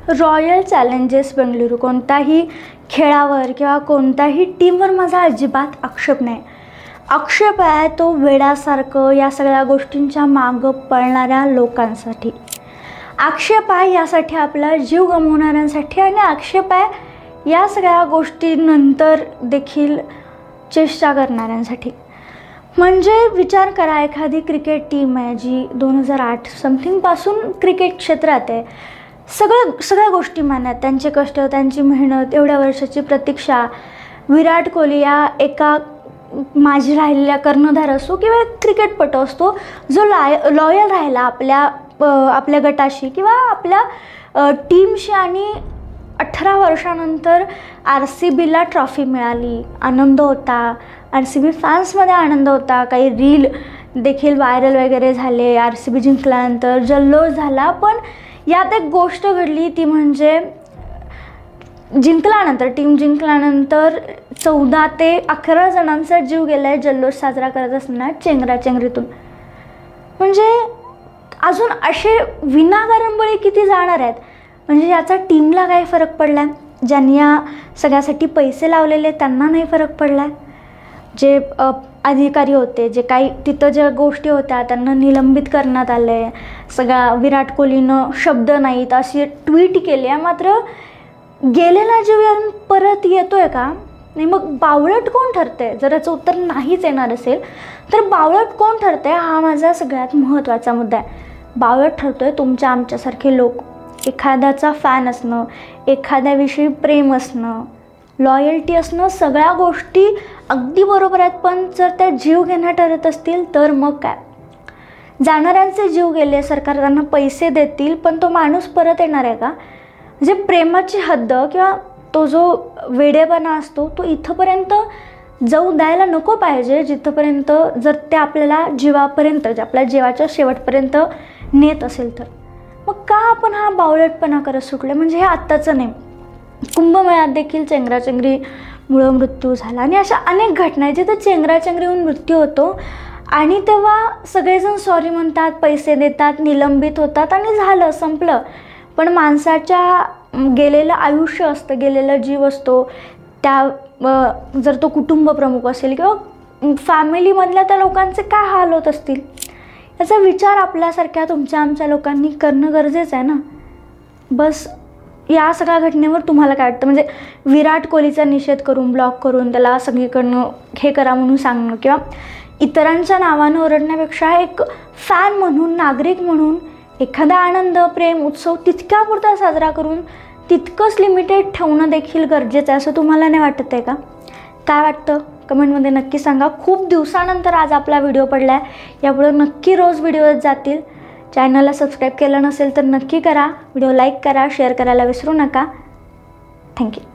Royal challengers Bengaluru कोणत्याही खेळावर किंवा कोणत्याही टीमवर माझा अजिबात आक्षेप नाही. आक्षेप आहे तो वेड्यासारखं या सगळ्या गोष्टींच्या मागं पळणाऱ्या लोकांसाठी. आक्षेप आहे यासाठी आपला जीव गमावणाऱ्यांसाठी आणि आक्षेप आहे या सगळ्या गोष्टींनंतर देखील चेष्टा करणाऱ्यांसाठी. म्हणजे विचार करा, एखादी क्रिकेट टीम आहे जी 2008 समथिंगपासून क्रिकेट क्षेत्रात आहे. सगळ्या गोष्टी मानत, त्यांचे कष्ट, त्यांची मेहनत, एवढ्या वर्षाची प्रतीक्षा. विराट कोहली या एका माझी राहिलेल्या कर्णधार असो किंवा क्रिकेटपटू असतो जो लॉयल राहिला आपल्या गटाशी किंवा आपल्या टीमशी आणि 18 वर्षानंतर RCBला ट्रॉफी मिळाली. आनंद होता, RCB फॅन्समध्ये आनंद होता. काही रील देखील व्हायरल वगैरे झाले RCB जिंकल्यानंतर, जल्लोष झाला. पण यात एक गोष्ट घडली ती म्हणजे टीम जिंकल्यानंतर 14 ते 11 जणांचा जीव गेला आहे जल्लोष साजरा करत असताना चेंगराचेंगरीतून. म्हणजे अजून असे विनाकारण बळी किती जाणार आहेत. म्हणजे याचा टीमला काही फरक पडला आहे, ज्यांनी या सगळ्यासाठी पैसे लावलेले त्यांना नाही फरक पडला आहे. जे अधिकारी होते, जे काही तिथं ज्या गोष्टी होत्या त्यांना निलंबित करण्यात आलं आहे. सगळा विराट कोहलीनं शब्द नाहीत अशी ट्विट केली आहे. मात्र गेलेला जीव परत येतोय का? नाही. मग बावळट कोण ठरते? जर याचं उत्तर नाहीच येणार असेल तर बावळट कोण ठरते हा माझा सगळ्यात महत्त्वाचा मुद्दा आहे. बावळट ठरतोय तुमच्या आमच्यासारखे लोक. एखाद्याचा फॅन असणं, एखाद्याविषयी प्रेम असणं, लॉयल्टी असणं, सगळ्या गोष्टी अगदी बरोबर आहेत. पण जर त्या जीव घेण्या ठरत असतील तर मग काय? जाणाऱ्यांचे जीव गेले, सरकार त्यांना पैसे देतील, पण तो माणूस परत येणार आहे का? म्हणजे प्रेमाची हद्द किंवा तो जो वेडेपणा असतो तो इथंपर्यंत जाऊ द्यायला नको पाहिजे जिथंपर्यंत जर ते आपल्याला जीवापर्यंत, आपल्या जीवाच्या शेवटपर्यंत नेत असेल तर. मग का आपण हा बावळटपणा करत सुटले? म्हणजे हे आत्ताचं नाही. कुंभमेळ्यात देखील चेंगराचेंगरीमुळं मृत्यू झाला आणि अशा अनेक घटना आहेत जिथे चेंगराचेंगरी होऊन मृत्यू होतो आणि तेव्हा सगळेजण सॉरी म्हणतात, पैसे देतात, निलंबित होतात आणि झालं, संपलं. पण माणसाच्या गेलेलं आयुष्य असतं, गेलेला जीव असतो, त्या जर तो कुटुंब प्रमुख असेल किंवा फॅमिलीमधल्या त्या लोकांचे काय हाल होत असतील याचा विचार आपल्यासारख्या तुमच्या आमच्या लोकांनी करणं गरजेचं आहे ना. बस या सगळ्या घटनेवर तुम्हाला काय वाटतं? म्हणजे विराट कोहलीचा निषेध करून, ब्लॉक करून त्याला सगळीकडनं हे करा म्हणून सांगणं किंवा इतरांच्या नावानं ओरडण्यापेक्षा एक फॅन म्हणून, नागरिक म्हणून एखादा आनंद, प्रेम, उत्सव तितक्यापुरता साजरा करून तितकंच लिमिटेड ठेवणं देखील गरजेचं आहे असं तुम्हाला नाही वाटत आहे का? काय वाटतं कमेंटमध्ये नक्की सांगा. खूप दिवसानंतर आज आपला व्हिडिओ पडला आहे. यापुढे नक्की रोज व्हिडिओ जातील. चॅनलला सबस्क्राईब केलं नसेल तर नक्की करा. व्हिडिओ लाईक करा, शेअर करायला विसरू नका. थँक्यू.